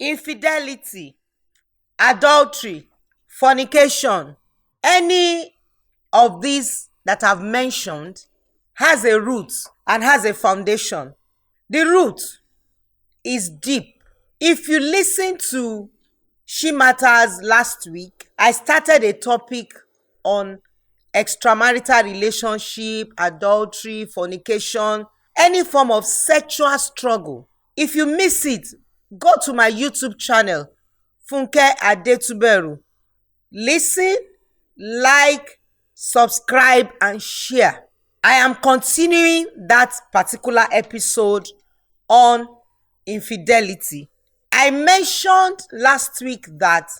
infidelity, adultery, fornication, any of these that I've mentioned has a root and has a foundation. The root is deep. If you listen to Shematters last week, I started a topic on extramarital relationship, adultery, fornication, any form of sexual struggle. If you miss it, go to my YouTube channel, Olufunke Adetuberu. Listen, like, subscribe, and share. I am continuing that particular episode on infidelity. I mentioned last week that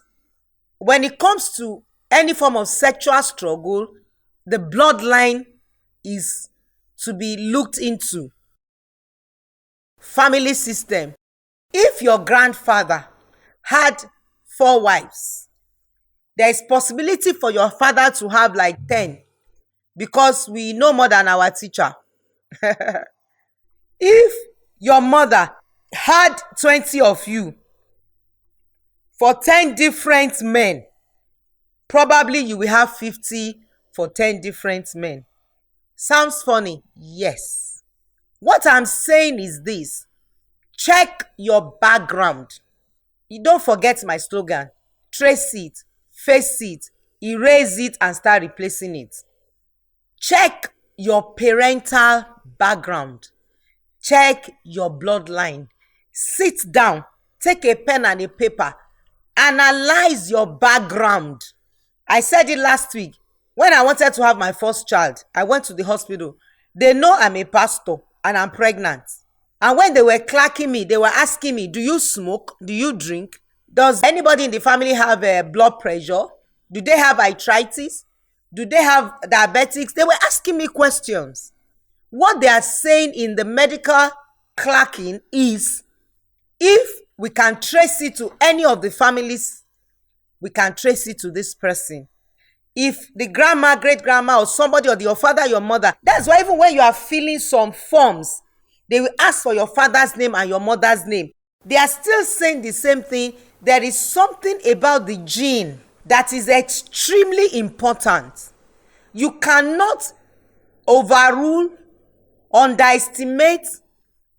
when it comes to any form of sexual struggle, the bloodline is to be looked into. Family system. If your grandfather had 4 wives, there is possibility for your father to have like 10, because we know more than our teacher. If your mother had 20 of you for 10 different men, probably you will have 50 for 10 different men. Sounds funny? Yes. What I'm saying is this: check your background. You don't forget my slogan: trace it, face it, erase it, and start replacing it. Check your parental background. Check your bloodline. Sit down, take a pen and a paper, analyze your background. I said it last week. When I wanted to have my first child, I went to the hospital. They know I'm a pastor and I'm pregnant. And when they were clacking me, they were asking me, do you smoke? Do you drink? Does anybody in the family have blood pressure? Do they have arthritis? Do they have diabetics? They were asking me questions. What they are saying in the medical clacking is, if we can trace it to any of the families, we can trace it to this person. If the grandma, great-grandma, or somebody, or your father, your mother, that's why even when you are filling some forms, they will ask for your father's name and your mother's name. They are still saying the same thing. There is something about the gene that is extremely important. You cannot overrule, underestimate,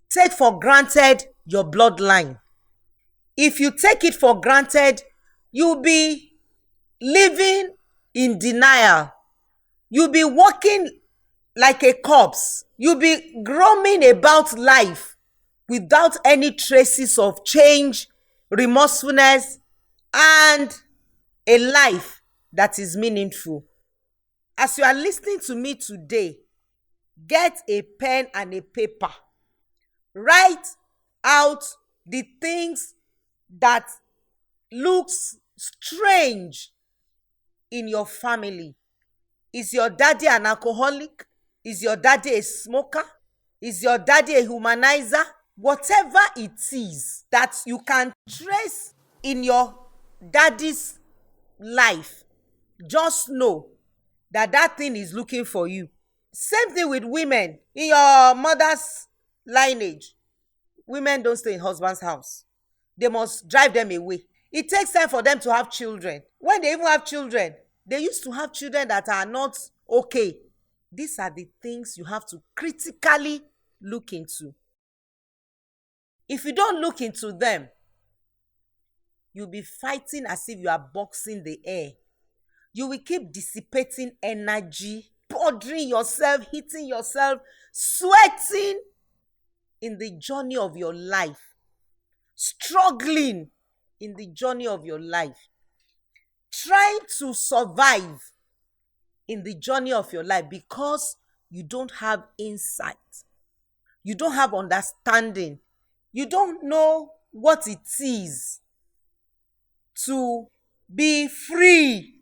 take for granted your bloodline. If you take it for granted, you'll be living in denial. You'll be walking like a corpse. You'll be roaming about life without any traces of change, remorsefulness, and a life that is meaningful. As you are listening to me today, get a pen and a paper. Write out the things that looks strange in your family. Is your daddy an alcoholic? Is your daddy a smoker? Is your daddy a humanizer? Whatever it is that you can trace in your daddy's life, just know that that thing is looking for you. Same thing with women. In your mother's lineage, women don't stay in husband's house. They must drive them away. It takes time for them to have children. When they even have children, they used to have children that are not okay. These are the things you have to critically look into. If you don't look into them, you'll be fighting as if you are boxing the air. You will keep dissipating energy, bothering yourself, hitting yourself, sweating in the journey of your life, struggling in the journey of your life, trying to survive in the journey of your life because you don't have insight. You don't have understanding. You don't know what it is to be free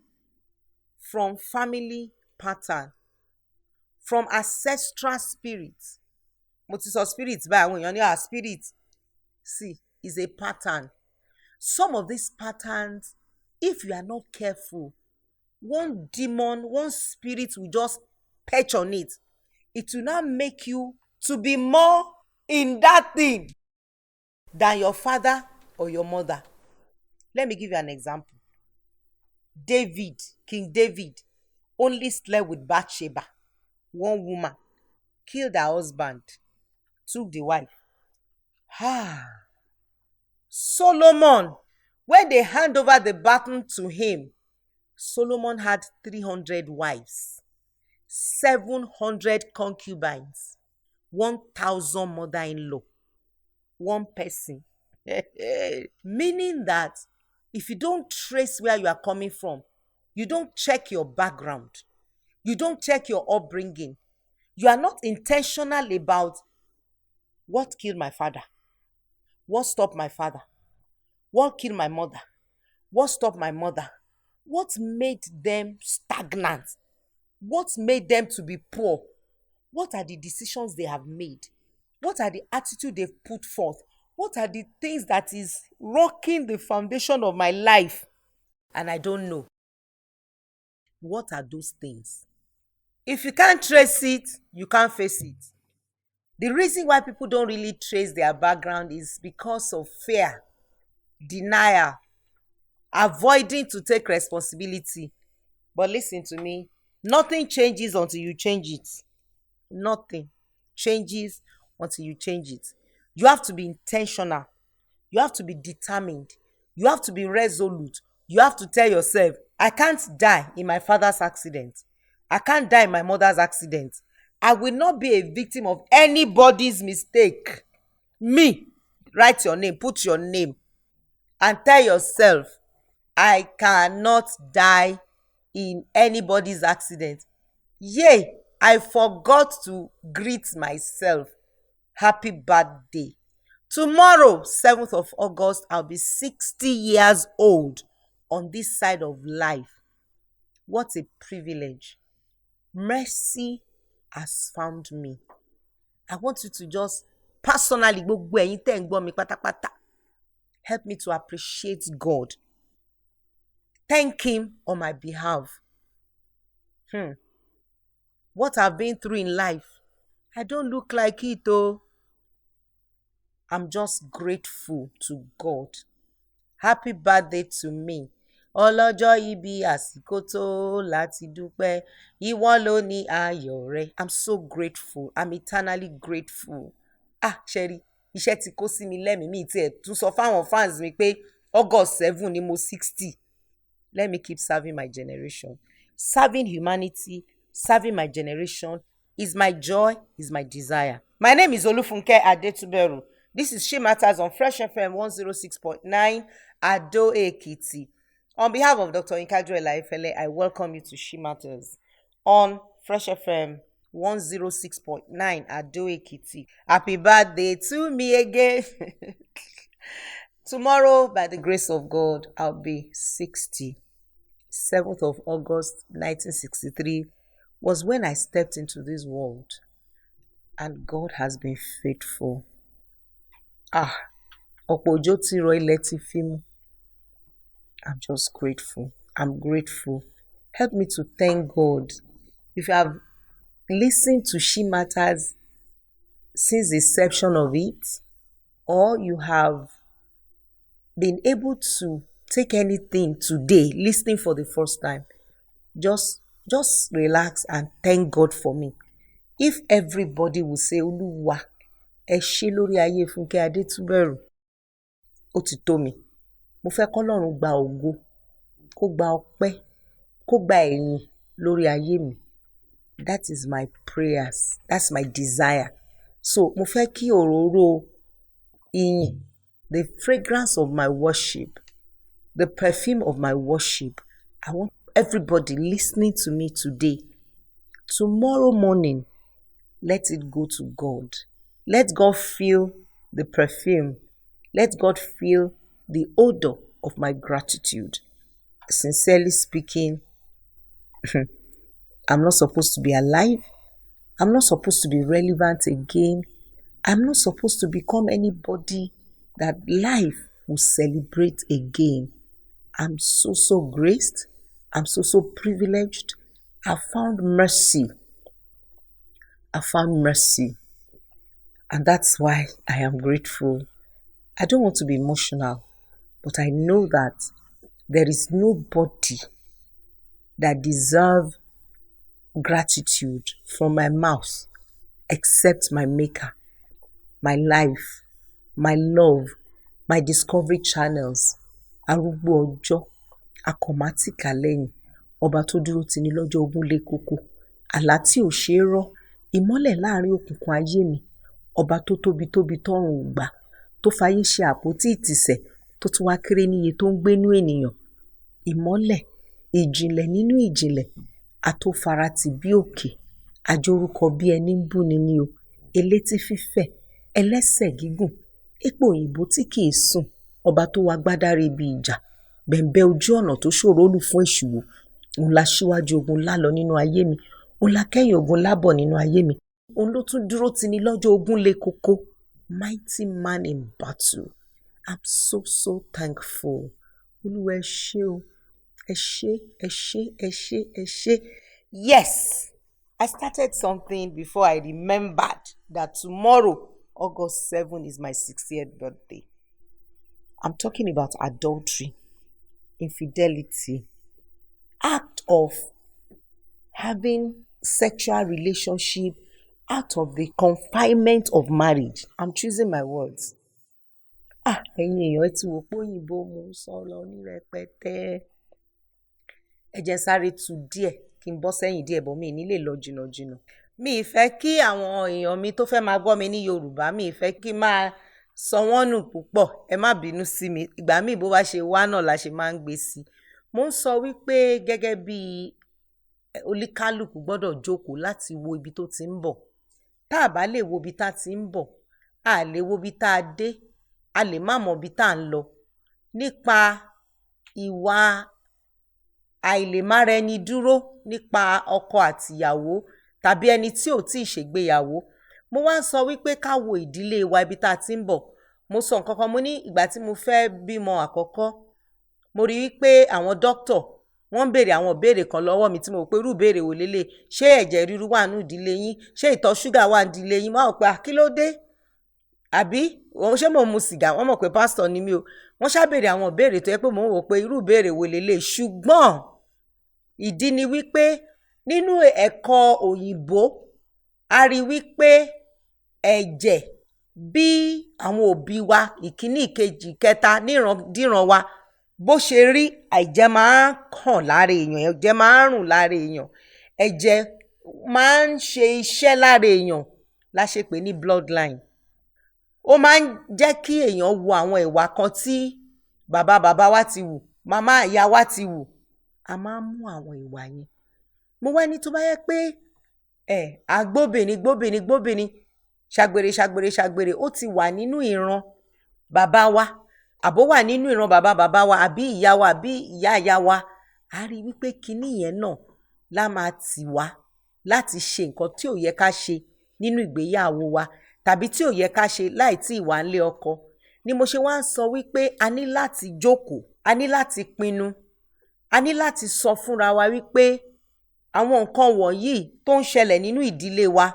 from family pattern, from ancestral spirits. Motiso spirits, by when you know spirit, see, is a pattern. Some of these patterns, if you are not careful, one demon, one spirit will just perch on it. It will not make you to be more in that thing than your father or your mother. Let me give you an example. David, King David, only slept with Bathsheba, one woman, killed her husband, took the wife. Solomon, when they hand over the baton to him, Solomon had 300 wives, 700 concubines, 1,000 mother-in-law, one person. Meaning that if you don't trace where you are coming from, you don't check your background, you don't check your upbringing, you are not intentional about what killed my father, what stopped my father, what killed my mother, what stopped my mother, what made them stagnant, what made them to be poor, what are the decisions they have made, what are the attitude they've put forth, what are the things that is rocking the foundation of my life, and I don't know. What are those things? If you can't trace it, you can't face it. The reason why people don't really trace their background is because of fear, denial, avoiding to take responsibility. But listen to me, nothing changes until you change it. Nothing changes until you change it. You have to be intentional. You have to be determined. You have to be resolute. You have to tell yourself, I can't die in my father's accident. I can't die in my mother's accident. I will not be a victim of anybody's mistake. Me, write your name, put your name, and tell yourself, I cannot die in anybody's accident. Yay, I forgot to greet myself. Happy birthday. Tomorrow, 7th of August, I'll be 60 years old on this side of life. What a privilege. Mercy has found me. I want you to just personally, gbogbo ẹ̀yin tẹ́ ń gbọ́ mi pátápátá, help me to appreciate God. Thank him on my behalf. What I've been through in life, I don't look like it though. I'm just grateful to God. Happy birthday to me. Ọlọ́jọ́ ìbí àsìkò tó láti dúpẹ́, ìwọ ló ní ayọ̀ rẹ. I'm so grateful. I'm eternally grateful. Ṣẹ́rí, iṣẹ́ ti kó sí mi lẹ́mìí mi tí ẹ̀ tún sọ fáwọn fans mi pé August 7 ni mo 60. Let me keep serving my generation. Serving humanity, serving my generation is my joy, is my desire. My name is Olufunke Adetuberu. This is Shematters on Fresh FM 106.9 Ado Ekiti. On behalf of Dr. Nkadjo Elaifele, I welcome you to Shematters on Fresh FM 106.9 Ado Ekiti. Happy birthday to me again. Tomorrow, by the grace of God, I'll be 60. 7th of August 1963 was when I stepped into this world. And God has been faithful. Ọ̀pọ̀ òjò ti rọ̀ ilẹ̀ ti fi mú. I'm just grateful. I'm grateful. Help me to thank God. If you have listened to Shematters since the inception of it, or you have been able to take anything today, listening for the first time, just relax and thank God for me. If everybody will say, Olúwa, ẹ ṣé lórí ayé Funke Adetuberu, ó ti tó mi. Mo fẹ́ k'Ọlọ́run gba ògo, kó gba ọpẹ́, kó gba ẹ̀yìn lórí ayé mi. That is my prayers. That's my desire. So, mo fẹ́ kí òróró ìyìn, the fragrance of my worship, the perfume of my worship, I want everybody listening to me today, tomorrow morning, let it go to God. Let God feel the perfume. Let God feel the odor of my gratitude. Sincerely speaking, I'm not supposed to be alive. I'm not supposed to be relevant again. I'm not supposed to become anybody that life will celebrate again. I'm so graced. I'm so privileged. I found mercy. And that's why I am grateful. I don't want to be emotional. But I know that there is nobody that deserves gratitude from my mouth except my maker, my life, my love, my discovery channels, arúgbó ọjọ́, akọ̀mátìkà lẹ́yìn, ọba tó dúró tini lọ́jọ́ ogún lé kókó, àlá tí ò ṣe é rọ́, ìmọ́lẹ̀ láàrin òkùnkùn ayé mi, ọba tó tóbi tóbi tọ́run ò gbà, tó fayé ṣe àpótí ìtìsẹ̀, tó tún wá kéré níye tó ń gbénú ènìyàn, ìmọ́lẹ̀, ìjìnlẹ̀ nínú ìjìnlẹ̀, atófaratì bí òkè, àjorúkọ bí ẹni ń búni ni o, elétí fífẹ̀, ẹlẹ́sẹ̀ gígùn, epo òyìnbó tí kìí sùn, ọba tó wá gbádáre bí ìjà, bẹ̀m̀bẹ́ ojú ọ̀nà tó ṣòro lù fún èṣù wò, òun la ṣíwájú ogun lálọ nínú ayé mi, òun la kẹ́yìn ogun lábọ̀ nínú ayé mi, òun ló tún dúró tini lọ́jọ́ ogún lé kókó, mighty man in battle. I'm so thankful. Olúwa ẹ ṣé o, ẹ ṣé, ẹ ṣé, ẹ ṣé, ẹ ṣé. Yes, I started something before I remembered that tomorrow, August 7, is my 60th birthday. I'm talking about adultery, infidelity, act of having sexual relationship out of the confinement of marriage. I'm choosing my words. Ẹ̀yin èèyàn ẹ ti wò pé òyìnbó mo ń sọ lọ ní rẹpẹtẹ. Ẹ jẹ́ sáré tu díẹ̀ kí n bọ́ sẹ́yìn díẹ̀ bọ́ mi ní lè lọ jìnnà. Mi ì fẹ́ kí àwọn èèyàn mi tó fẹ́ máa gbọ́ mi ní Yorùbá, mi ì fẹ́ kí máa sọ wọ́n nù púpọ̀. Ẹ má bínú sí mi. Ìgbà míì bó bá ṣe wá náà la ṣe máa ń gbé sí. Mo ń sọ wípé gẹ́gẹ́ bí oníkálùkù gbọ́dọ̀ jókòó láti wo ibi tó ti ń bọ̀. Tá a bá lè wo ibi tá ti ń bọ̀, a lè wo ibi tá a dé, a lè má mọ ibi tá a ń lọ. Nípa ìwà àìlèmára ẹni dúró nípa ọkọ àtìyàwó tàbí ẹni tí ò tíì ṣègbéyàwó. Mo wá ń sọ wípé ká wo ìdílé wa ibi tá a ti ń bọ̀. Mo sọ nǹkan kan, mo ní ìgbà tí mo fẹ́ bímọ àkọ́kọ́, mo rí wípé àwọn dókítà wọ́n ń béèrè àwọn ìbéèrè kan lọ́wọ́ mi tí mo rò pé irú ìbéèrè wò lélẹ̀. Ṣé ẹ̀jẹ̀ ríru wà nínú ìdílé yín? Ṣé ìtọ̀ ṣúgà wà nínú ìdílé yín? Wọ́n á rò pé kí ló dé? Àbí ṣé mo mu sìgá? Wọ́n mọ̀ pé pásítọ̀ ni mí o. Wọ́n ṣá béèrè àwọn ìbéèrè tó yẹ pé mò ń wò pé irú ìbéèrè wò lélẹ̀. Ṣùgbọ́n ìdí ni wípé nínú ẹ̀kọ́ òyìnbó a rí wípé ẹ̀jẹ̀ bí àwọn òbí wa ìkíní ìkejì ìkẹta níran wa bó ṣe rí, ẹ̀jẹ̀ máa ń kàn lára èèyàn, ẹ̀jẹ̀ máa ń rùn lára èèyàn, ẹ̀jẹ̀ máa ń ṣe iṣẹ́ lára èèyàn, la ṣe pè ní bloodline. Ó máa ń jẹ́ kí èèyàn wo àwọn ìwà kan tí bàbá wa ti wù, màmá ìyá wa ti wù. A máa ń mú àwọn ìwà yẹn. Mo wá ní tó bá yẹ pé gbóbìnrin ṣàgbèrè ó ti wà nínú ìran bàbá wa, àbó wà nínú ìran bàbá wa àbí ìyá wa àbí ìyá wa, a rí wípé kinní yẹn náà la máa tì wá láti ṣe nǹkan tí ò yẹ ká ṣe nínú ìgbéyàwó wa tàbí tí ò yẹ ká ṣe láì tí ì wà nílé ọkọ. Ni mo ṣe wá ń sọ wípé a ní láti jókòó, a ní láti pinnu, a ní láti sọ fúnra wa wípé àwọn nǹkan wọ̀nyí tó ń ṣẹlẹ̀ nínú ìdílé wa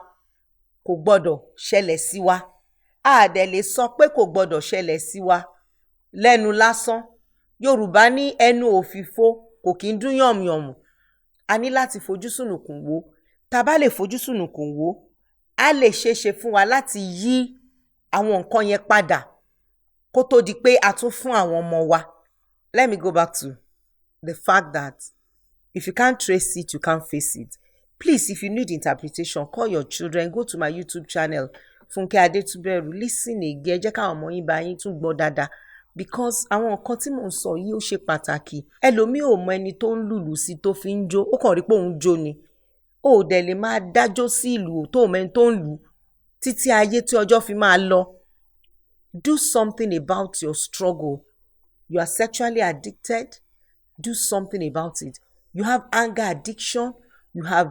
kò gbọdọ̀ ṣẹlẹ̀ sí wa. A dẹ̀ lè sọ pé kò gbọdọ̀ ṣẹlẹ̀ sí wa lẹ́nu lásán. Yorùbá ní ẹnu òfìfo kò kí ń dún yànmùyànmù. A ní láti fojú sùnùkùn wò. Tá bá lè fojú sùnùkùn wò, a lè ṣeéṣe fún wa láti yí àwọn nǹkan yẹn padà kó tó di pé a tún fún àwọn ọmọ wa. Let me go back to the fact that if you can't trace it, you can't face it. Please, if you need interpretation, call your children, go to my YouTube channel, Olufunke Adetuberu, listen again, jẹ́ káwọn ọmọ yín bá yín tún gbọ́ dáadáa. Because àwọn nǹkan tí mò ń sọ yìí ó ṣe pàtàkì. Ẹlòmíì ò mọ ẹni tó ń lùlù sí tó fi ń jó, ó kàn rí pé òun jó ni. Ó dẹ̀ lè máa dájọ́ sí ìlú tó mọ ẹni tó ń lù títí ayé tí ọjọ́ fi máa lọ. Do something about your struggle. You are sexually addicted. Do something about it. You have anger addiction. You have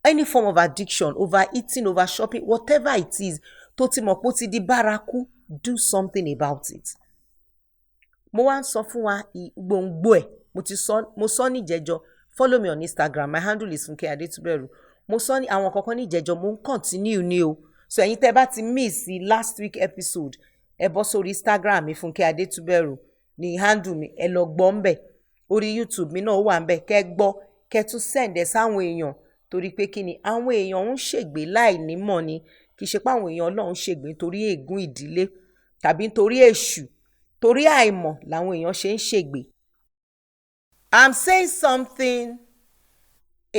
any form of addiction, overeating, over shopping, whatever it is, tó ti mọ̀ pé ó ti di bárakú, do something about it. Mo wá ń sọ fún wa gbòǹgbò ẹ̀, mo sọ ní ìjẹjọ. Follow me on Instagram, my handle is Olufunke Adetuberu. Mo sọ ní àwọn kankan ní ìjẹjọ, mo ń continue ní o. So ẹ̀yin tẹ́ bá ti miss last week episode, ẹ bọ́ sórí Instagram mi Olufunke Adetuberu. ní handle mi ẹ lọ gbọ́ ńbẹ̀ orí YouTube mi náà wà ńbẹ̀ kẹ́ gbọ́ kẹ́ tún send ẹ̀ sáwọn èèyàn torí pé kí ni àwọn èèyàn ń ṣègbè láì nímọ̀ ni kì í ṣe pé àwọn èèyàn Ọlọ́run ṣègbè nítorí ègún ìdílé tàbí nítorí èṣù torí àìmọ̀ làwọn èèyàn ṣe ń ṣègbè. I'm saying something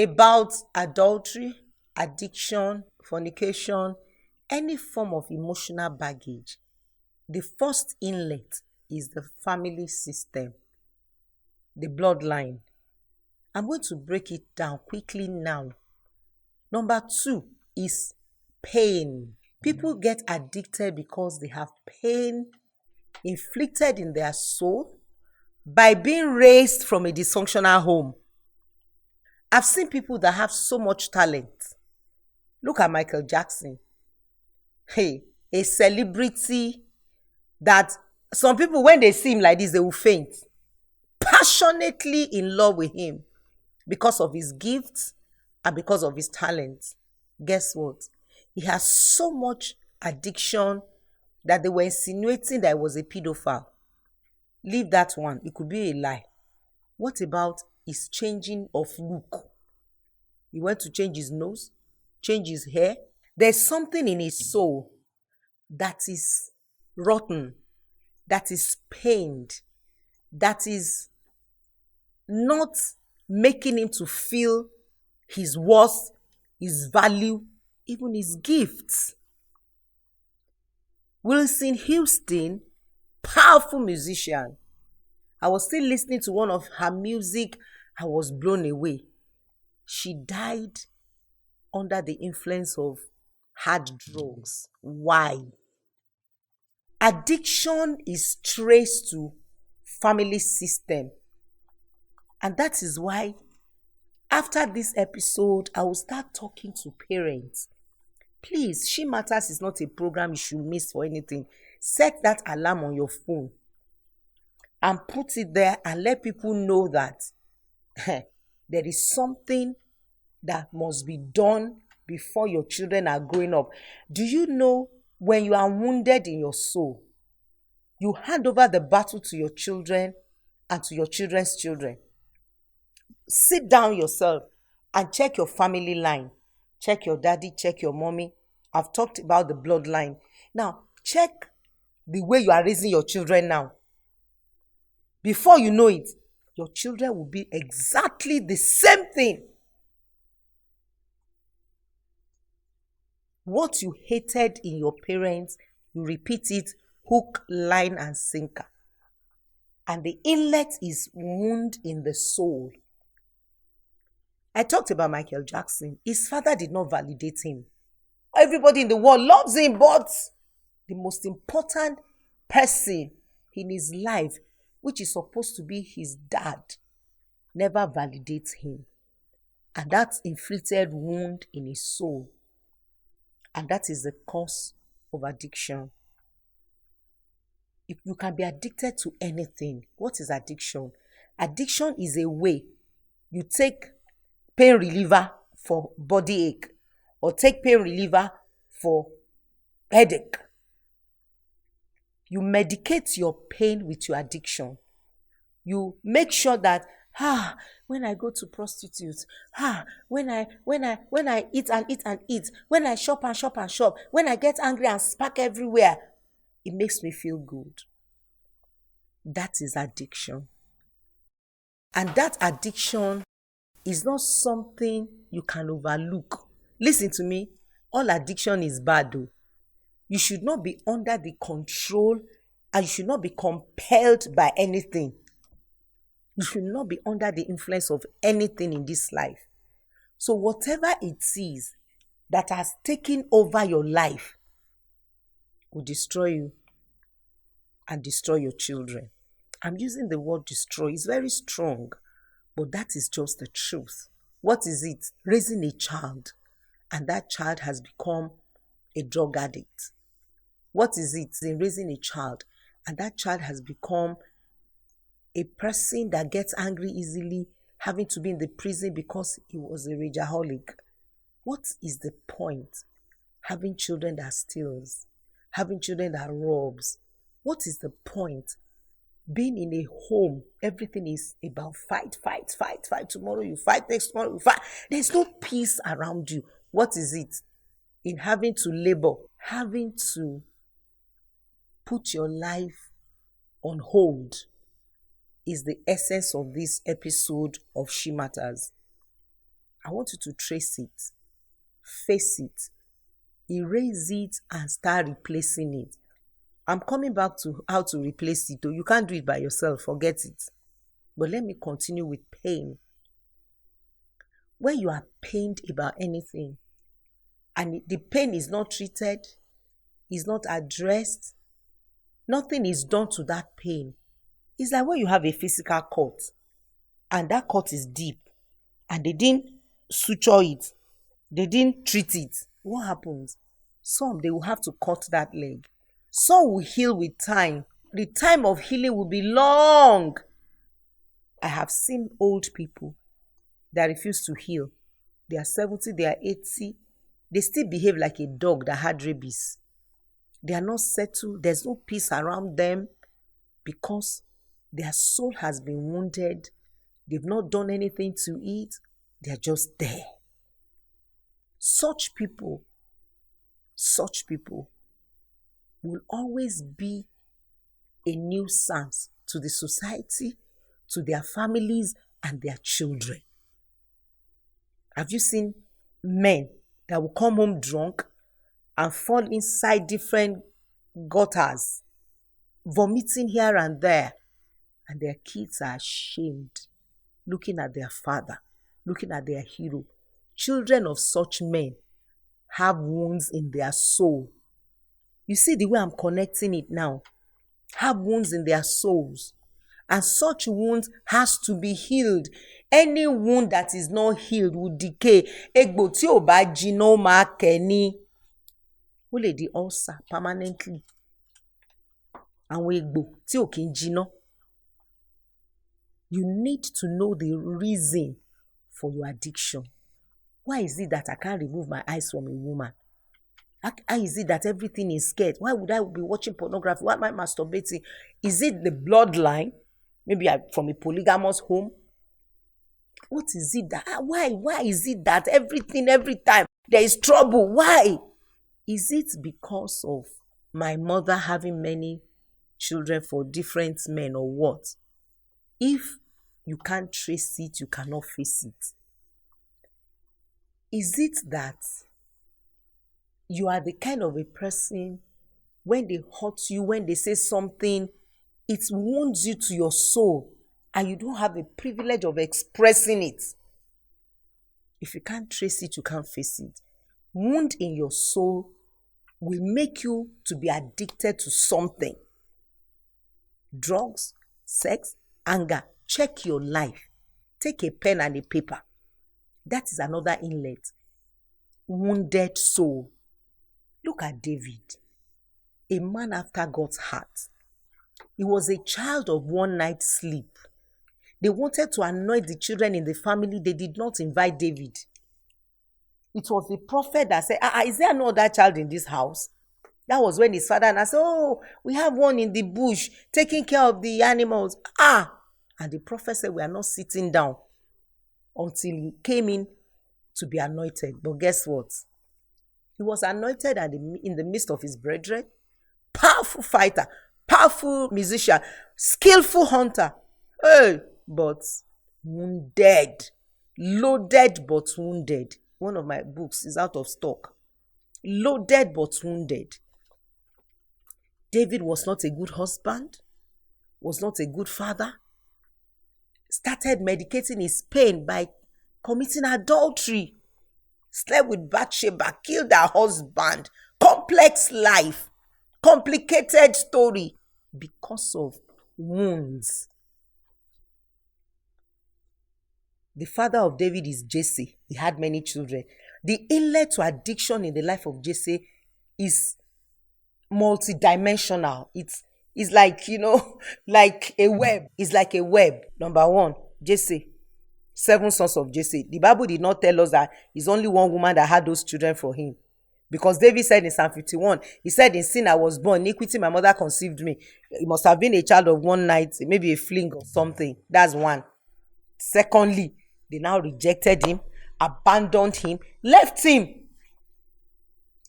about adultery, addiction, fornication, any form of emotional baggage. The first inlet is the family system, the bloodline. I'm going to break it down quickly now. Number 2 is pain. People get addicted because they have pain inflicted in their soul by being raised from a dysfunctional home. I've seen people that have so much talent. Look at Michael Jackson. Hey, a celebrity that some people, when they see him like this, they will faint. Passionately in love with him because of his gifts and because of his talents. Guess what? He has so much addiction that they were insinuating that he was a pedophile. Leave that one. It could be a lie. What about his changing of look? He went to change his nose, change his hair. There's something in his soul that is rotten, that is pained, that is not making him to feel his worth, his value, even his gifts. Wilson Houston, powerful musician. I was still listening to one of her music. I was blown away. She died under the influence of hard drugs. Why? Addiction is traced to family system. And that is why after this episode, I will start talking to parents. Please, Shematters is not a program you should miss for anything. Set that alarm on your phone and put it there and let people know that there is something that must be done before your children are growing up. Do you know when you are wounded in your soul, you hand over the battle to your children and to your children's children? Sit down yourself and check your family line. Check your daddy, check your mommy. I've talked about the bloodline. Now, check the way you are raising your children now. Before you know it, your children will be exactly the same thing. What you hated in your parents, you repeat it hook, line, and sinker. And the inlet is wound in the soul. I talked about Michael Jackson. His father did not validate him. Everybody in the world loves him, but the most important person in his life, which is supposed to be his dad, never validates him. And that inflicted wound in his soul. And that is the cause of addiction. You can be addicted to anything. What is addiction? Addiction is a way you take pain reliever for body ache or take pain reliever for headache. You medicate your pain with your addiction. You make sure that when I go to prostitutes, when I eat and eat and eat, when I shop and shop and shop, when I get angry and spark everywhere, it makes me feel good. That is addiction. And that addiction is not something you can overlook. Listen to me. All addiction is bad though. You should not be under the control and you should not be compelled by anything. You should not be under the influence of anything in this life. So whatever it is that has taken over your life will destroy you and destroy your children. I'm using the word destroy. It's very strong, but that is just the truth. What is it? Raising a child, and that child has become a drug addict. What is it? In raising a child, and that child has become a person that gets angry easily, having to be in the prison because he was a rageaholic. What is the point? Having children that steals, having children that robs. What is the point? Being in a home, everything is about fight, fight, fight, fight. Tomorrow you fight, next tomorrow you fight. There's no peace around you. What is it? In having to labor, having to put your life on hold is the essence of this episode of Shematters. I want you to trace it, face it, erase it, and start replacing it. I'm coming back to how to replace it, though. You can't do it by yourself, forget it. But let me continue with pain. When you are pained about anything, and the pain is not treated, is not addressed, nothing is done to that pain. It's like when you have a physical cut, and that cut is deep, and they didn't suture it, they didn't treat it. What happens? Some, they will have to cut that leg. Some will heal with time. The time of healing will be long. I have seen old people that refuse to heal. They are 70, they are 80. They still behave like a dog that had rabies. They are not settled. There's no peace around them because their soul has been wounded. They've not done anything to it. They're just there. Such people will always be a nuisance to the society, to their families, and their children. Have you seen men that will come home drunk and fall inside different gutters, vomiting here and there, and their kids are ashamed, looking at their father, looking at their hero? Children of such men have wounds in their soul. You see the way I'm connecting it now? Have wounds in their souls. And such wounds has to be healed. Any wound that is not healed will decay. Egbo tí ò bá jiná ó máa kẹ́ ni. Ó lè di ulcer permanently. Àwọn egbò tí ò kí ń jiná. You need to know the reason for your addiction. Why is it that I can't remove my eyes from a woman? How is it that everything is scared? Why would I be watching pornography? Why am I masturbating? Is it the bloodline? Maybe I'm from a polygamous home. What is it that? Why is it that everything, every time, there is trouble? Why? Is it because of my mother having many children for different men or what? If you can't trace it, you cannot face it. Is it that you are the kind of a person, when they hurt you, when they say something, it wounds you to your soul, and you don't have the privilege of expressing it? If you can't trace it, you can't face it. Wound in your soul will make you to be addicted to something. Drugs, sex, anger. Check your life. Take a pen and a paper. That is another inlet. Wounded soul. Look at David, a man after God's heart. He was a child of one night's sleep. They wanted to anoint the children in the family. They did not invite David. It was the prophet that said, is there no other child in this house? That was when his father said, we have one in the bush taking care of the animals. And the prophet said, we are not sitting down until he came in to be anointed. But guess what? He was anointed in the midst of his brethren. Powerful fighter, powerful musician, skillful hunter. But wounded. Loaded but wounded. One of my books is out of stock. Loaded but wounded. David was not a good husband, was not a good father. Started medicating his pain by committing adultery. Slept with Bathsheba, killed her husband. Complex life. Complicated story. Because of wounds. The father of David is Jesse. He had many children. The inlet to addiction in the life of Jesse is multidimensional. It's like, like a web. It's like a web. Number one, Jesse. 7 sons of Jesse. The Bible did not tell us that it's only one woman that had those children for him. Because David said in Psalm 51, he said, in sin I was born, iniquity my mother conceived me. It must have been a child of one night, maybe a fling or something. That's one. Secondly, they now rejected him, abandoned him, left him.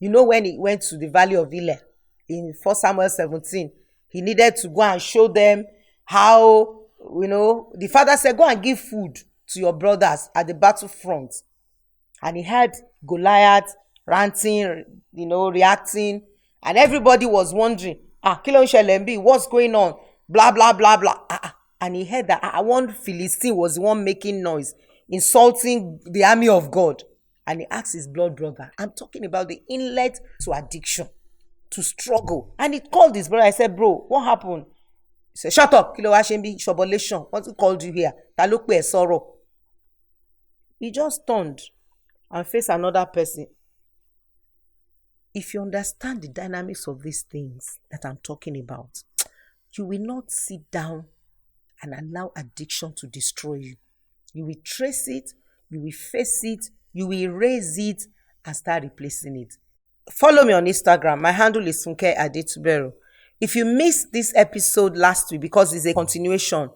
You know, when he went to the valley of Elah in 1 Samuel 17, he needed to go and show them how, the father said, go and give food to your brothers at the battlefront. And he had Goliath ranting, reacting, and everybody was wondering, Kilo Shelembi, what's going on? Blah, blah, blah, blah. And he heard that one Philistine was the one making noise, insulting the army of God. And he asked his blood brother, I'm talking about the inlet to addiction, to struggle. And he called his brother. I said, bro, what happened? He said, shut up, Kilo Ashembi, Shobolation. What called you here? Talukwe sorrow. He just turned and faced another person. If you understand the dynamics of these things that I'm talking about, you will not sit down and allow addiction to destroy you. You will trace it, you will face it, you will erase it and start replacing it. Follow me on Instagram. My handle is Olufunke Adetuberu. If you missed this episode last week because it's a continuation,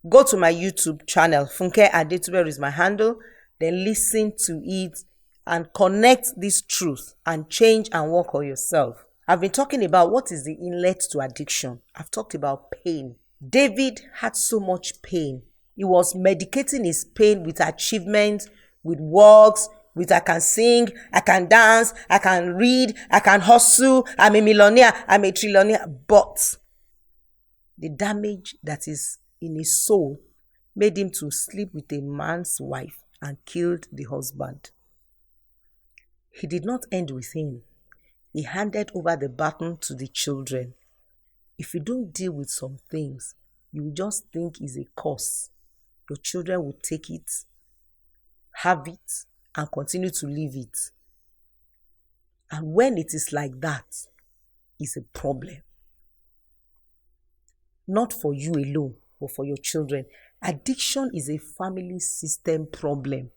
go to my YouTube channel. Olufunke Adetuberu is my handle. Then listen to it and connect this truth and change and work on yourself. I've been talking about what is the inlet to addiction. I've talked about pain. David had so much pain. He was medicating his pain with achievements, with works, with I can sing, I can dance, I can read, I can hustle, I'm a millionaire, I'm a trillionaire. But the damage that is in his soul made him to sleep with a man's wife and killed the husband. He did not end with him. He handed over the baton to the children. If you don't deal with some things, you will just think it's a curse. Your children will take it, have it, and continue to live it. And when it is like that, it's a problem. Not for you alone, but for your children. Addiction is a family system problem.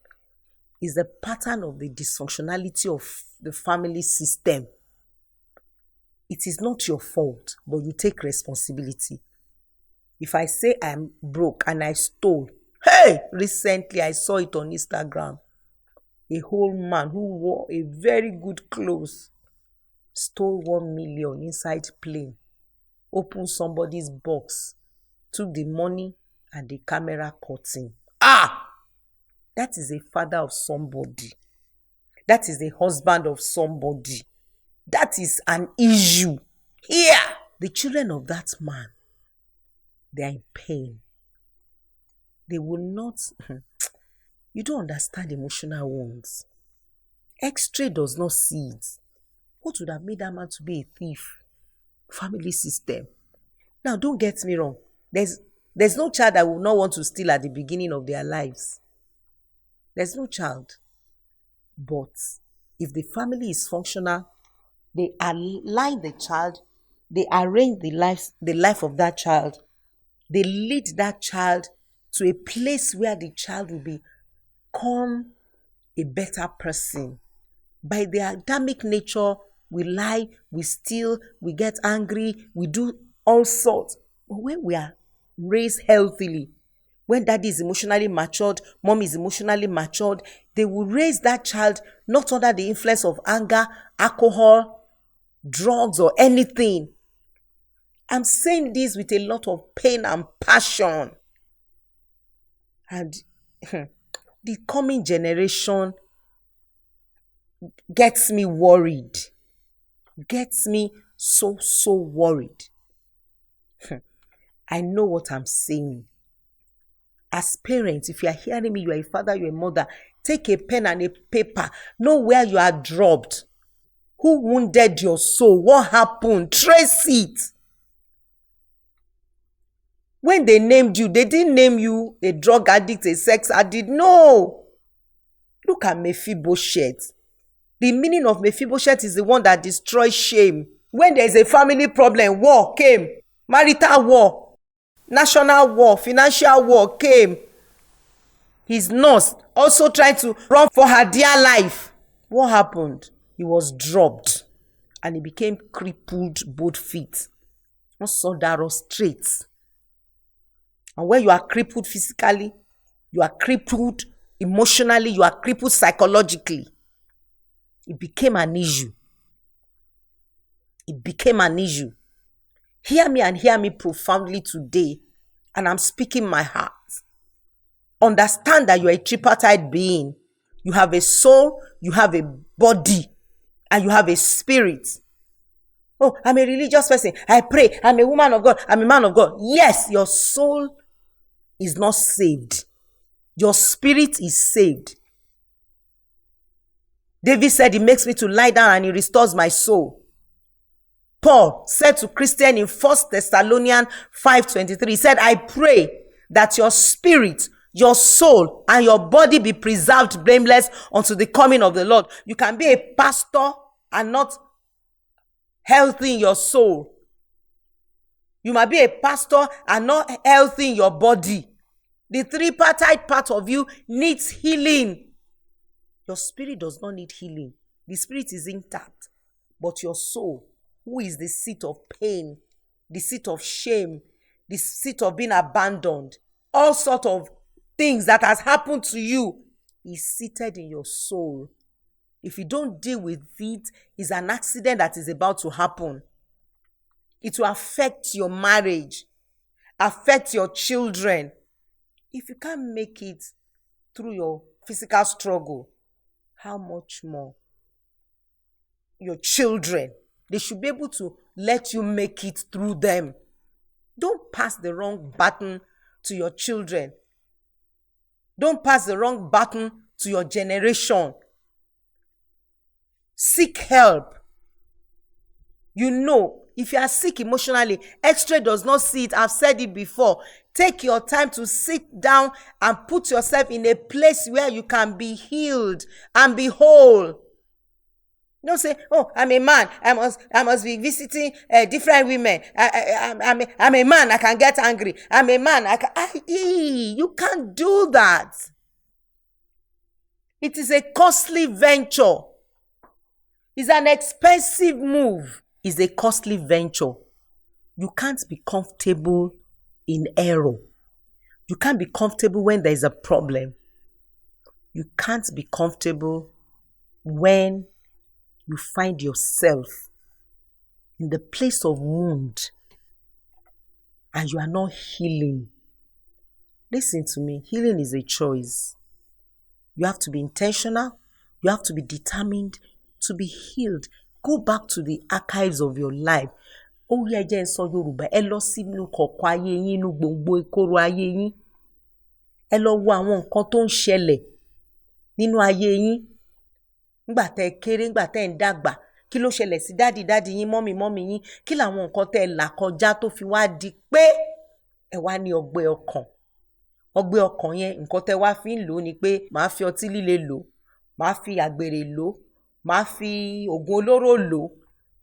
It's the pattern of the dysfunctionality of the family system. It is not your fault, but you take responsibility. If I say I'm broke and I stole, recently I saw it on Instagram. A whole man who wore a very good clothes stole 1 million inside plane, opened somebody's box, took the money and the camera curtain. That is a father of somebody. That is a husband of somebody. That is an issue. Here, the children of that man, they are in pain. They will not... You don't understand emotional wounds. X-ray does not see it. What would have made that man to be a thief? Family system. Now, don't get me wrong. There's no child that will not want to steal at the beginning of their lives. There's no child. But if the family is functional, they align the child, they arrange the life of that child, they lead that child to a place where the child will become a better person. By their Adamic nature, we lie, we steal, we get angry, we do all sorts. But when we are raised healthily, when daddy is emotionally matured, mom is emotionally matured, they will raise that child not under the influence of anger, alcohol, drugs, or anything. I'm saying this with a lot of pain and passion. And the coming generation gets me worried. Gets me so worried. I know what I'm saying. As parents, if you are hearing me, you are a father, you are a mother, take a pen and a paper. Know where you are dropped. Who wounded your soul? What happened? Trace it. When they named you, they didn't name you a drug addict, a sex addict. No. Look at Mephibosheth. The meaning of Mephibosheth is the one that destroys shame. When there is a family problem, war came. Marital war. National war, financial war came. His nurse also tried to run for her dear life. What happened? he was dropped and he became crippled both feet. Wọ́n sọdá straight. And when you are crippled physically, you are crippled emotionally, you are crippled psychologically. It became an issue. It became an issue. Hear me and hear me profoundly today, and I'm speaking my heart. Understand that you are a tripartite being. You have a soul, you have a body, and you have a spirit. Oh, I'm a religious person. I pray. I'm a woman of God. I'm a man of God. Yes, your soul is not saved. Your spirit is saved. David said, he makes me to lie down and he restores my soul. Paul said to Christian in 1 Thessalonians 5:23, he said, I pray that your spirit, your soul, and your body be preserved blameless unto the coming of the Lord. You can be a pastor and not healthy in your soul. You might be a pastor and not healthy in your body. The tripartite part of you needs healing. Your spirit does not need healing. The spirit is intact. But your soul, who is the seat of pain, the seat of shame, the seat of being abandoned, all sort of things that has happened to you, is seated in your soul. If you don't deal with it, it's an accident that is about to happen. It will affect your marriage, affect your children. If you can't make it through your physical struggle, how much more your children? They should be able to let you make it through them. Don't pass the wrong button to your children. Don't pass the wrong button to your generation. Seek help. You know, if you are sick emotionally, X-ray does not see it. I've said it before. Take your time to sit down and put yourself in a place where you can be healed and be whole. Don't say, oh, I'm a man. I must be visiting different women. I'm a man. I can get angry. I'm a man. You can't do that. It is a costly venture. It's an expensive move. It's a costly venture. You can't be comfortable in error. You can't be comfortable when there is a problem. You can't be comfortable when you find yourself in the place of wound and you are not healing. Listen to me. Healing is a choice. You have to be intentional. You have to be determined to be healed. Go back to the archives of your life. Oh yeah, jẹ́ n sọ Yorùbá. Ẹ lọ sínú kọ̀kọ̀ ayé yín, inú gbòǹgbò ìkorò ayé yín. Ẹ lọ wo àwọn nǹkan tó ń ṣẹlẹ̀ nínú ayé yín. Nígbà tẹ́ kéré, nígbà tẹ́ ń dàgbà, kí ló ṣẹlẹ̀ sí dádì yín, mọ́mì yín? Kí làwọn nǹkan tẹ́ là kọjá tó fi wá di pé ẹ wá ní ọgbẹ́ ọkàn. Ọgbẹ́ ọkàn yẹn, nǹkan tẹ́ wá fi ń lò ní pé màá fi ọtí líle lò, màá fi àgbèrè lò, màá fi ògùn olóró lò,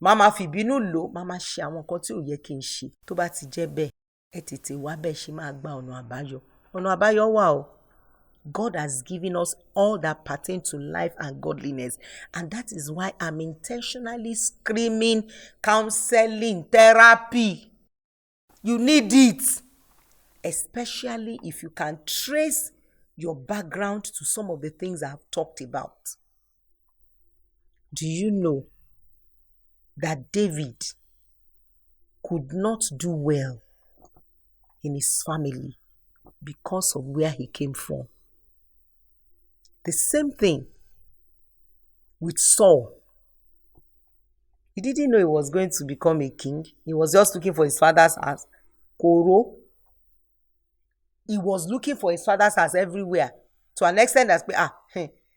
màá máa fi ìbínú lò, màá máa ṣe àwọn nǹkan tí ò yẹ kí n ṣe. Tó bá ti jẹ́ bẹ́ẹ̀, ẹ tètè wá bẹ́ẹ̀ ṣe máa gba ọ̀nà àbáyọ. Ọ̀nà àbáyọ wà o. God has given us all that pertain to life and godliness. And that is why I'm intentionally screaming counseling, therapy. You need it. Especially if you can trace your background to some of the things I've talked about. Do you know that David could not do well in his family because of where he came from? The same thing with Saul. He didn't know he was going to become a king. He was just looking for his father's house. Koro. He was looking for his father's house everywhere. To an extent that,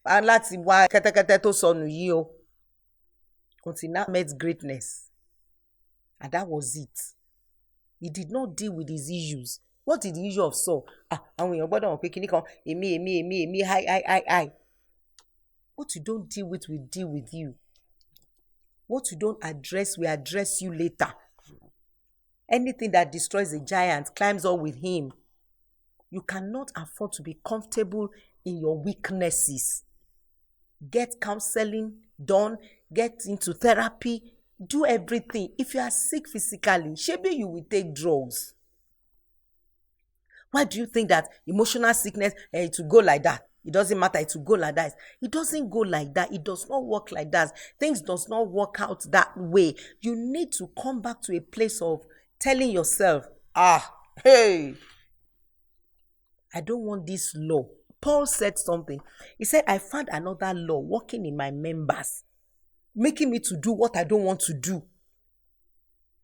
láti wá kẹ́tẹ́kẹ́tẹ́ tó sọnù yìí o. Until now met greatness. And that was it. He did not deal with his issues. What is the issue of Saul? Àwọn èèyàn gbọ́dọ̀ mọ̀ pé kíní kan, èmi, hi. What you don't deal with will deal with you. What you don't address will address you later. Anything that destroys a giant climbs up with him. You cannot afford to be comfortable in your weaknesses. Get counseling done. get into therapy, do everything. If you are sick physically, maybe you will take drugs. Why do you think that emotional sickness, it will go like that? It doesn't matter, it will go like that. It doesn't go like that. It does not work like that. Things does not work out that way. You need to come back to a place of telling yourself, hey, I don't want this law. Paul said something. He said, I found another law working in my members, making me to do what I don't want to do.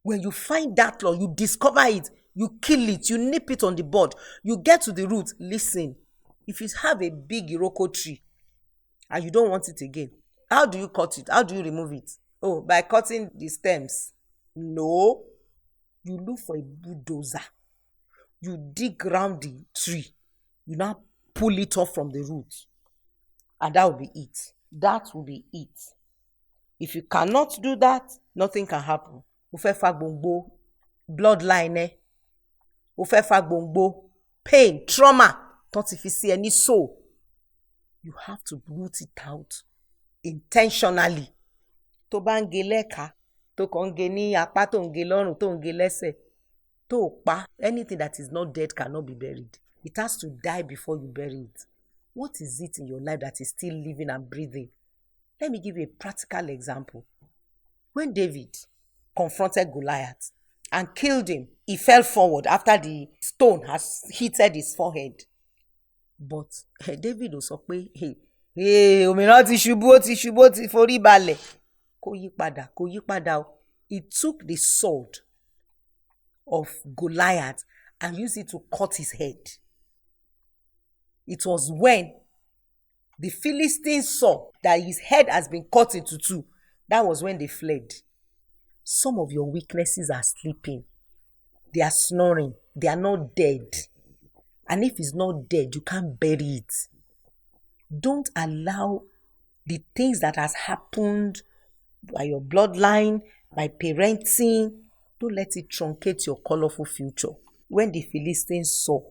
When you find that law, you discover it, you kill it, you nip it on the bud, you get to the root. Listen, if you have a big Iroko tree and you don't want it again, how do you cut it? How do you remove it? Oh, by cutting the stems. No. You look for a bulldozer. You dig around the tree. You now pull it off from the root. And that will be it. That will be it. If you cannot do that, nothing can happen. O fẹ́ fa gbòǹgbò bloodline o fẹ́ fa gbòǹgbò pain, trauma, tó ti fi sí ẹni soul. You have to root it out intentionally. Tó bá ń gé lẹ́ka, tó kàn ń gé ní apá, tó ń gé lọ́rùn, tó ń gé lẹ́sẹ̀, tó pa, anything that is not dead cannot be buried. It has to die before you bury it. What is it in your life that is still living and breathing? Let me give you a practical example. When David confronted Goliath and killed him, he fell forward after the stone has hit his forehead. But David sọ pé, òmíràn ti ṣubú, ó ti forí balẹ̀. Kò yí padà o. He took the sword of Goliath and used it to cut his head. It was when the Philistines saw that his head has been cut into two. That was when they fled. Some of your weaknesses are sleeping. They are snoring. They are not dead. And if it's not dead, you can't bury it. Don't allow the things that has happened by your bloodline, by parenting, don't let it truncate your colorful future. When the Philistines saw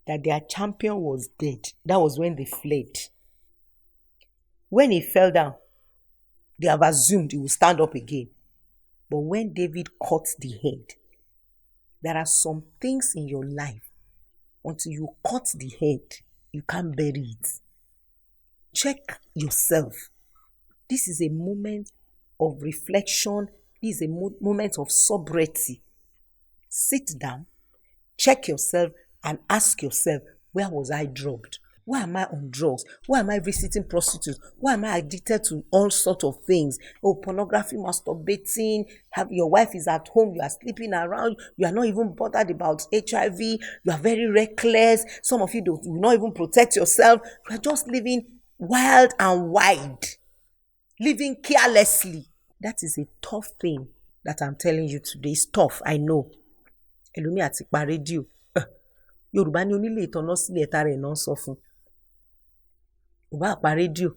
that their champion was dead, that was when they fled. When he fell down, they have assumed he will stand up again. But when David cut the head, there are some things in your life, until you cut the head, you can't bury it. Check yourself. This is a moment of reflection. This is a moment of sobriety. Sit down, check yourself, and ask yourself, where was I drugged? Why am I on drugs? Why am I visiting prostitutes? Why am I addicted to all sorts of things? Oh, pornography, masturbating, your wife is at home, you are sleeping around, you are not even bothered about HIV, you are very reckless. Some of you do not even protect yourself. You are just living wild and wide, living carelessly. That is a tough thing that I'm telling you today. It's tough, I know. Ẹlòmíì àti pa rédíò. Yorùbá ní onílé ìtọ́nà sílẹ̀ ẹ̀ta rẹ̀ náà sọ fún. Ò bá pa rédíò,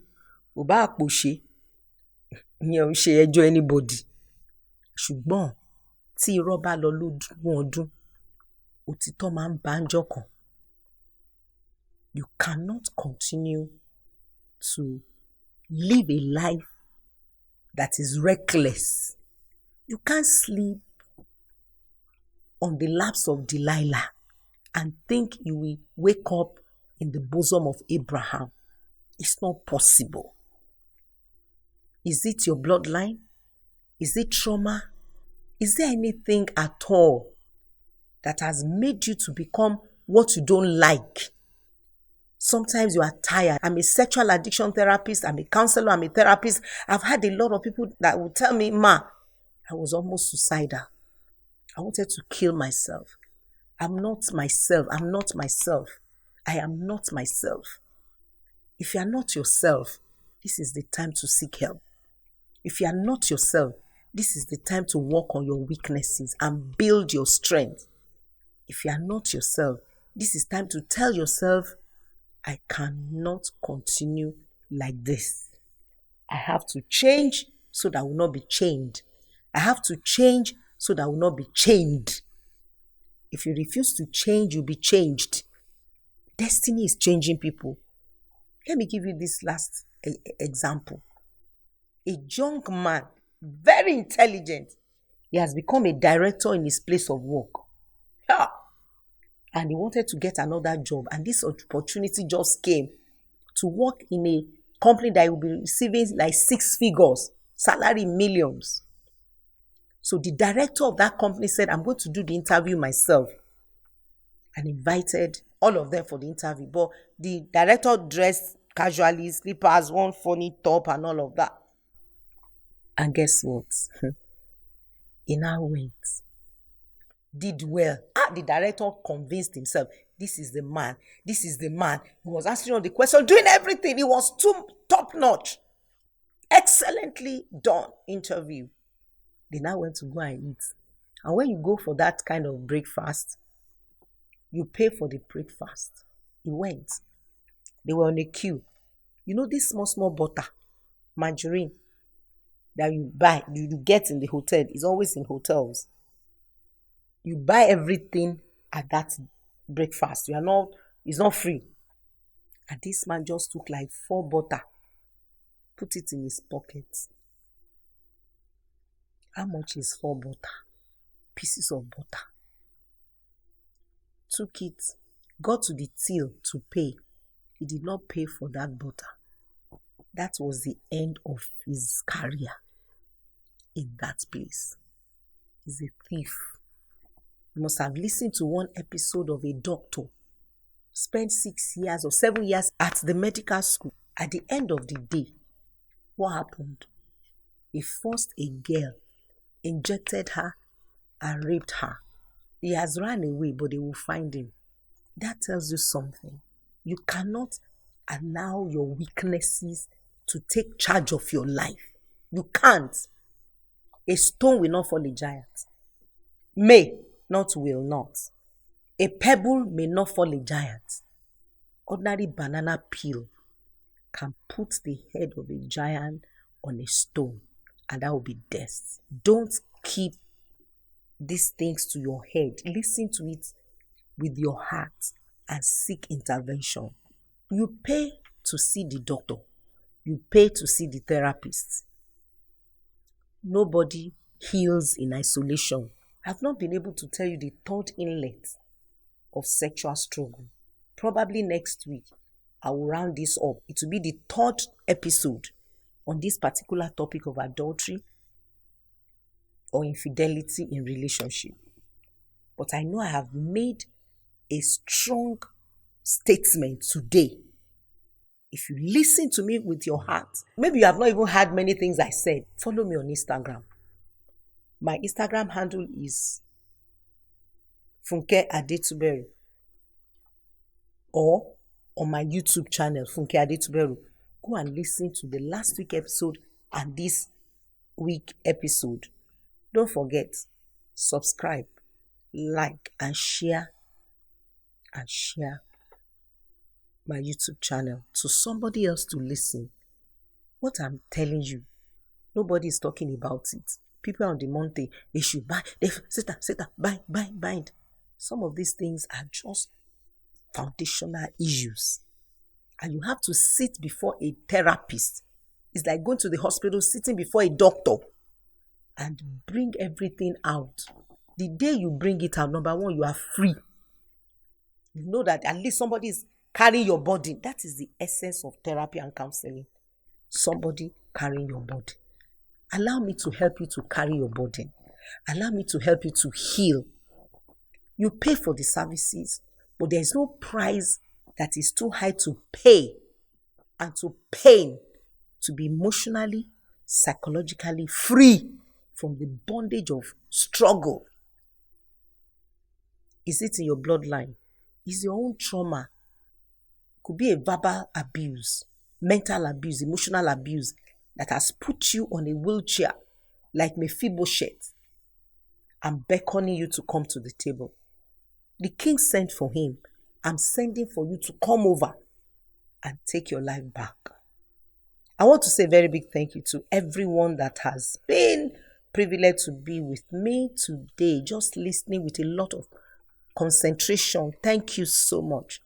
ò bá pòṣé, ìyẹn ò ń ṣe ẹjọ́ anybody. Ṣùgbọ́n tí irọ́ bá lọ lógún ọdún, òtítọ́ máa ń bá ń jọ́ kan. You cannot continue to live a life that is reckless. You can't sleep on the laps of Delilah and think you will wake up in the bosom of Abraham. It's not possible. Is it your bloodline? Is it trauma? Is there anything at all that has made you to become what you don't like? Sometimes you are tired. I'm a sexual addiction therapist. I'm a counselor. I'm a therapist. I've had a lot of people that will tell me, Ma, I was almost suicidal. I wanted to kill myself. I'm not myself. I'm not myself. I am not myself. If you are not yourself, this is the time to seek help. If you are not yourself, this is the time to work on your weaknesses and build your strength. If you are not yourself, this is time to tell yourself, I cannot continue like this. I have to change so that I will not be chained. I have to change so that I will not be chained. If you refuse to change, you'll be changed. Destiny is changing people. Let me give you this last example. A young man, very intelligent. He has become a director in his place of work. Yeah. And he wanted to get another job. And this opportunity just came to work in a company that will be receiving like 6 figures, salary millions. So the director of that company said, I'm going to do the interview myself, and invited all of them for the interview. But the director dressed casually, slippers, one funny top, and all of that. And guess what? He now went, did well. The director convinced himself, this is the man. This is the man. He was answering all the questions, doing everything. He was too top notch. Excellently done interview. They now went to go and eat. And when you go for that kind of breakfast, you pay for the breakfast. He went. They were on a queue. You know this small butter, margarine that you buy, you get in the hotel. It's always in hotels. You buy everything at that breakfast. It's not free. And this man just took like 4 butter, put it in his pocket. How much is 4 butter? Pieces of butter. Took it, got to the till to pay. He did not pay for that butter. That was the end of his career in that place. He's a thief. You must have listened to one episode of a doctor, spent 6 years or 7 years at the medical school. At the end of the day, what happened? He forced a girl, injected her, and raped her. He has run away, but they will find him. That tells you something. You cannot allow your weaknesses to take charge of your life. You can't. A stone will not fall a giant. May, not will not. A pebble may not fall a giant. Ordinary banana peel can put the head of a giant on a stone, and that will be death. Don't keep these things to your head. Listen to it with your heart and seek intervention. You pay to see the doctor. You pay to see the therapist. Nobody heals in isolation. I've not been able to tell you the third inlet of sexual struggle. Probably next week, I will round this up. It will be the third episode on this particular topic of adultery or infidelity in relationship. But I know I have made a strong statement today. If you listen to me with your heart, maybe you have not even heard many things I said, follow me on Instagram. My Instagram handle is Funke Adetuberu, or on my YouTube channel, Funke Adetuberu. Go and listen to the last week episode and this week episode. Don't forget, subscribe, like, and share my YouTube channel to somebody else to listen. What I'm telling you, nobody is talking about it. People on the mountain, they should buy, they sit down, bind. Some of these things are just foundational issues. And you have to sit before a therapist. It's like going to the hospital, sitting before a doctor, and bring everything out. The day you bring it out, number one, you are free. You know that at least somebody is carrying your body. That is the essence of therapy and counseling. Somebody carrying your body. Allow me to help you to carry your burden. Allow me to help you to heal. You pay for the services, but there is no price that is too high to pay and to pain to be emotionally, psychologically free from the bondage of struggle. Is it in your bloodline? Is your own trauma? It could be a verbal abuse, mental abuse, emotional abuse that has put you on a wheelchair like Mephibosheth and beckoning you to come to the table. The king sent for him. I'm sending for you to come over and take your life back. I want to say a very big thank you to everyone that has been privileged to be with me today, just listening with a lot of concentration. Thank you so much.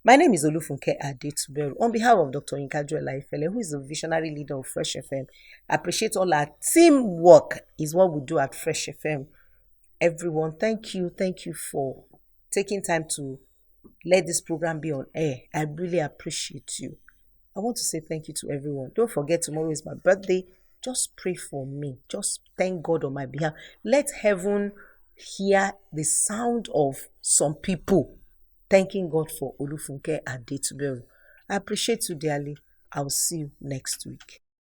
My name is Olufunke Adetuberu. On behalf of Dr. Inkaju Laifele, who is the visionary leader of Fresh FM, I appreciate all our teamwork is what we do at Fresh FM. Everyone, thank you for taking time to let this program be on air. I really appreciate you. I want to say thank you to everyone. Don't forget, tomorrow is my birthday. Just pray for me. Just thank God on my behalf. Let heaven hear the sound of some people thanking God for Olufunke Adetuberu. I appreciate you dearly. I'll see you next week.